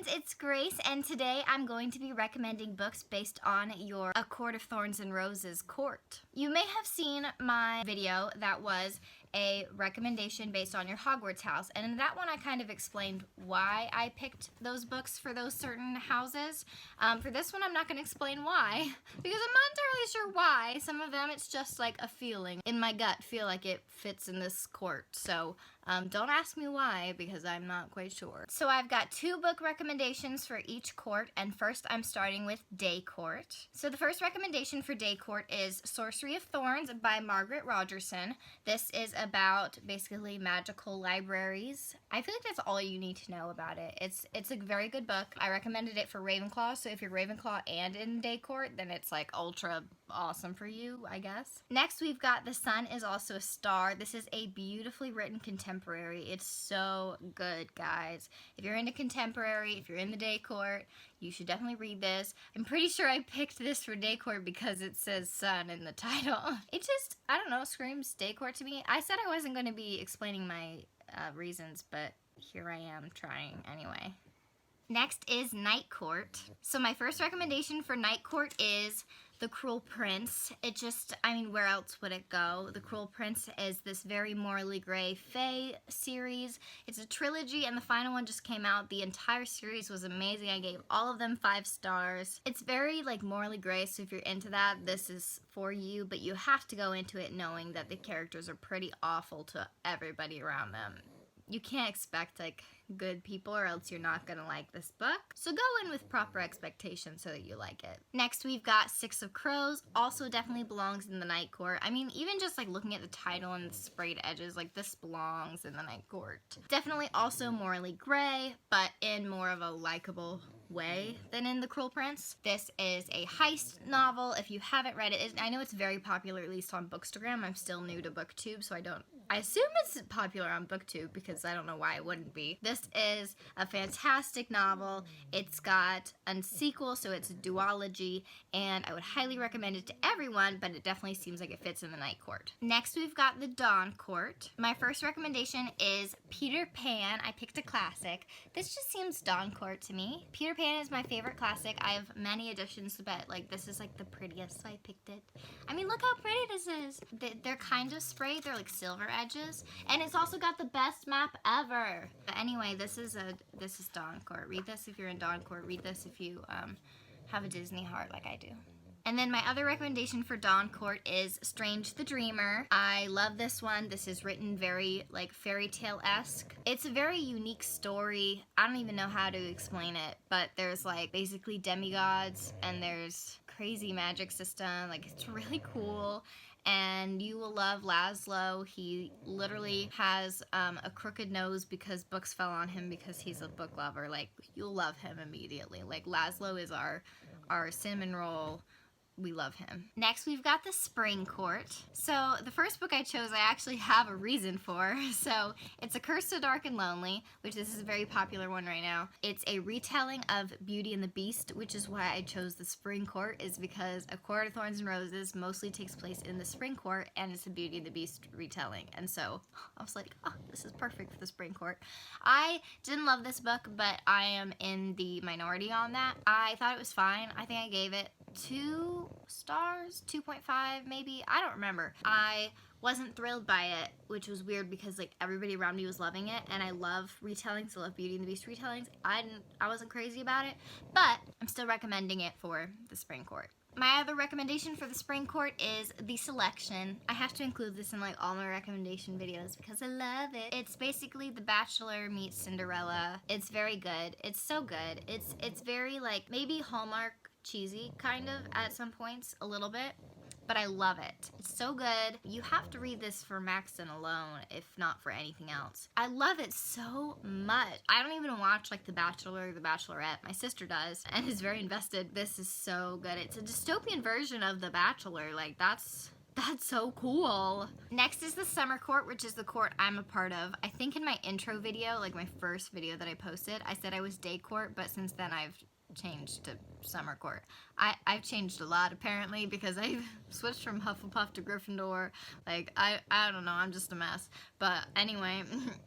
it's Grace, and today I'm going to be recommending books based on your A Court of Thorns and Roses court. You may have seen my video that was a recommendation based on your Hogwarts house, and in that one I kind of explained why I picked those books for those certain houses. For this one I'm not going to explain why, because I'm not entirely sure why. Some of them it's just like a feeling. In my gut, feel like it fits in this court, so don't ask me why, because I'm not quite sure. So I've got 2 book recommendations for each court, and first I'm starting with Day Court. So the first recommendation for Day Court is Sorcery of Thorns by Margaret Rogerson. This is about basically magical libraries. I feel like that's all you need to know about it. It's a very good book. I recommended it for Ravenclaw, so if you're Ravenclaw and in Day Court, then it's like ultra awesome for you, I guess. Next we've got The Sun is Also a Star. This is a beautifully written contemporary. It's so good, guys. If you're into contemporary, if you're in the Day Court, you should definitely read this. I'm pretty sure I picked this for Day Court because it says sun in the title. It just, I don't know, screams Day Court to me. I said I wasn't going to be explaining my reasons, but here I am trying anyway. Next is Night Court. So my first recommendation for Night Court is The Cruel Prince. It just, I mean, where else would it go? The Cruel Prince is this very morally gray fae series. It's a trilogy and the final one just came out. The entire series was amazing. I gave all of them 5 stars. It's very like morally gray, so if you're into that, this is for you, but you have to go into it knowing that the characters are pretty awful to everybody around them. You can't expect like good people or else you're not gonna like this book. So go in with proper expectations so that you like it. Next we've got Six of Crows. Also definitely belongs in the Night Court. I mean, even just like looking at the title and the sprayed edges, like this belongs in the Night Court. Definitely also morally gray, but in more of a likable way than in The Cruel Prince. This is a heist novel. If you haven't read it, I know it's very popular, at least on Bookstagram. I'm still new to booktube, so I assume it's popular on booktube because I don't know why it wouldn't be. This is a fantastic novel. It's got a sequel, so it's a duology, and I would highly recommend it to everyone, but it definitely seems like it fits in the Night Court. Next, we've got the Dawn Court. My first recommendation is Peter Pan. I picked a classic. This just seems Dawn Court to me. Peter Pan is my favorite classic. I have many editions, but like this is like the prettiest, so I picked it. I mean, look how pretty this is. They're kind of sprayed. They're like silver edges, and it's also got the best map ever. But anyway, this is Dawn Court. Read this if you're in Dawn Court. Read this if you have a Disney heart like I do. And then my other recommendation for Dawn Court is Strange the Dreamer. I love this one. This is written very like fairy tale-esque. It's a very unique story. I don't even know how to explain it, but there's like basically demigods and there's crazy magic system. Like it's really cool. And you will love Laszlo. He literally has a crooked nose because books fell on him because he's a book lover. Like, you'll love him immediately. Like, Laszlo is our cinnamon roll. We love him. Next, we've got the Spring Court. So, the first book I chose, I actually have a reason for. So, it's A Curse So Dark and Lonely, which this is a very popular one right now. It's a retelling of Beauty and the Beast, which is why I chose the Spring Court, is because A Court of Thorns and Roses mostly takes place in the Spring Court, and it's a Beauty and the Beast retelling. And so, I was like, oh, this is perfect for the Spring Court. I didn't love this book, but I am in the minority on that. I thought it was fine. I think I gave it 2 stars, 2.5 maybe, I don't remember. I wasn't thrilled by it, which was weird because like everybody around me was loving it, and I love retellings, I love Beauty and the Beast retellings. I wasn't crazy about it, but I'm still recommending it for the Spring Court. My other recommendation for the Spring Court is The Selection. I have to include this in like all my recommendation videos because I love it. It's basically The Bachelor meets Cinderella. It's very good. It's so good. It's very like maybe Hallmark cheesy kind of at some points, a little bit, but I love it. It's so good. You have to read this for Maxon alone, if not for anything else. I love it so much. I don't even watch like The Bachelor or The Bachelorette. My sister does and is very invested. This is so good. It's a dystopian version of The Bachelor. Like that's so cool. Next is the Summer Court, which is the court I'm a part of. I think in my intro video, like my first video that I posted, I said I was Day Court, but since then I've changed to Summer Court. I've changed a lot apparently because I've switched from Hufflepuff to Gryffindor. Like, I don't know, I'm just a mess. But anyway,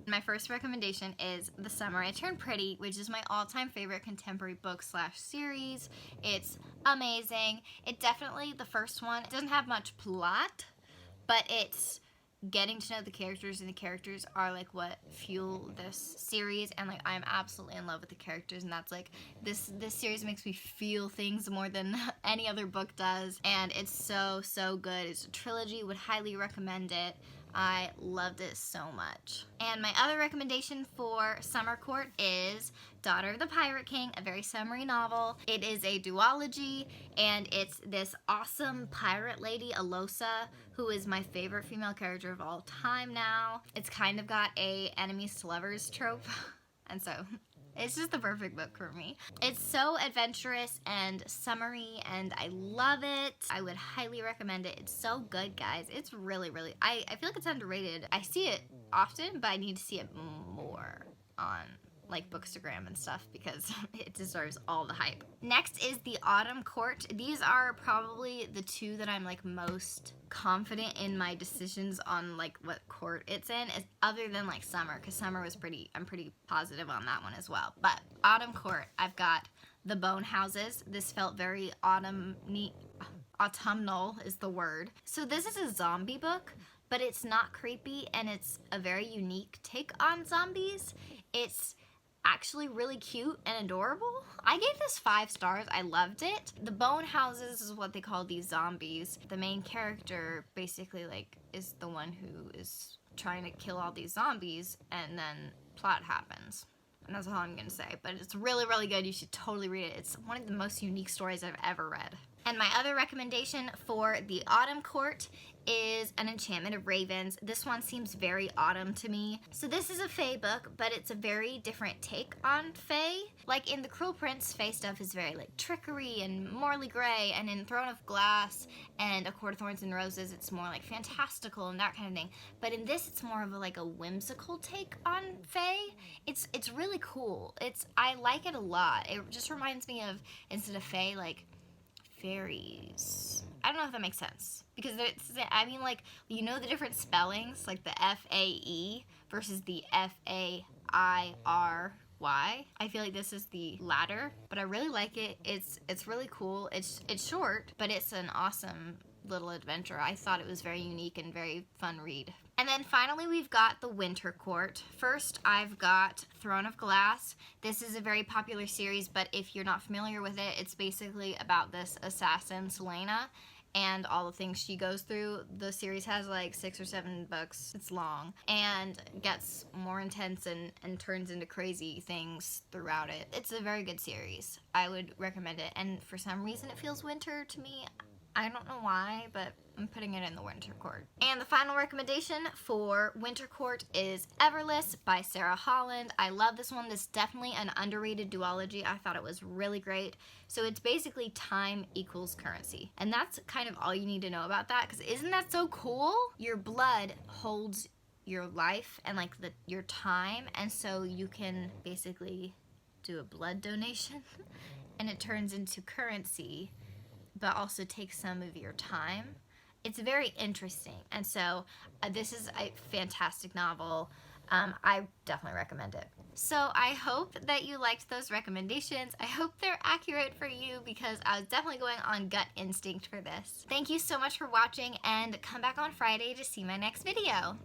my first recommendation is The Summer I Turned Pretty, which is my all-time favorite contemporary book / series. It's amazing. It definitely, the first one, it doesn't have much plot, but it's getting to know the characters, and the characters are like what fuel this series, and like I'm absolutely in love with the characters, and that's like this series makes me feel things more than any other book does, and it's so good. It's a trilogy, would highly recommend it. I loved it so much. And my other recommendation for Summer Court is Daughter of the Pirate King, a very summery novel. It is a duology, and it's this awesome pirate lady, Alosa, who is my favorite female character of all time now. It's kind of got a enemies to lovers trope, and so it's just the perfect book for me. It's so adventurous and summery, and I love it. I would highly recommend it. It's so good, guys. It's really, I feel like it's underrated. I see it often, but I need to see it more on like Bookstagram and stuff because it deserves all the hype. Next is The Autumn Court. These are probably the two that I'm like most confident in my decisions on like what court it's in, is other than like Summer, because Summer was I'm pretty positive on that one as well. But Autumn Court, I've got The Bone Houses. This felt very autumnal is the word. So this is a zombie book, but it's not creepy, and it's a very unique take on zombies. It's actually really cute and adorable. I gave this 5 stars. I loved it. The Bone Houses is what they call these zombies. The main character basically like is the one who is trying to kill all these zombies, and then plot happens. And that's all I'm gonna say. But it's really good. You should totally read it. It's one of the most unique stories I've ever read. And my other recommendation for The Autumn Court is An Enchantment of Ravens. This one seems very autumn to me. So this is a fae book, but it's a very different take on fae. Like in The Cruel Prince, fae stuff is very like trickery and morally gray, and in Throne of Glass and A Court of Thorns and Roses, it's more like fantastical and that kind of thing. But in this, it's more of a, like a whimsical take on fae. It's really cool. I like it a lot. It just reminds me of, instead of fae, like fairies. I don't know if that makes sense, because I mean, like, you know the different spellings, like the F-A-E versus the F-A-I-R-Y. I feel like this is the latter, but I really like it. It's really cool. It's short, but it's an awesome little adventure. I thought it was very unique and very fun read. And then finally, we've got The Winter Court. First, I've got Throne of Glass. This is a very popular series, but if you're not familiar with it, it's basically about this assassin, Selena, and all the things she goes through. The series has like 6 or 7 books. It's long and gets more intense and turns into crazy things throughout it. It's a very good series. I would recommend it. And for some reason, it feels winter to me. I don't know why, but I'm putting it in the Winter Court. And the final recommendation for Winter Court is Everless by Sarah Holland. I love this one. This is definitely an underrated duology. I thought it was really great. So it's basically time equals currency. And that's kind of all you need to know about that, because isn't that so cool? Your blood holds your life and like your time, and so you can basically do a blood donation and it turns into currency, but also take some of your time. It's very interesting, and so this is a fantastic novel. I definitely recommend it. So I hope that you liked those recommendations. I hope they're accurate for you, because I was definitely going on gut instinct for this. Thank you so much for watching, and come back on Friday to see my next video.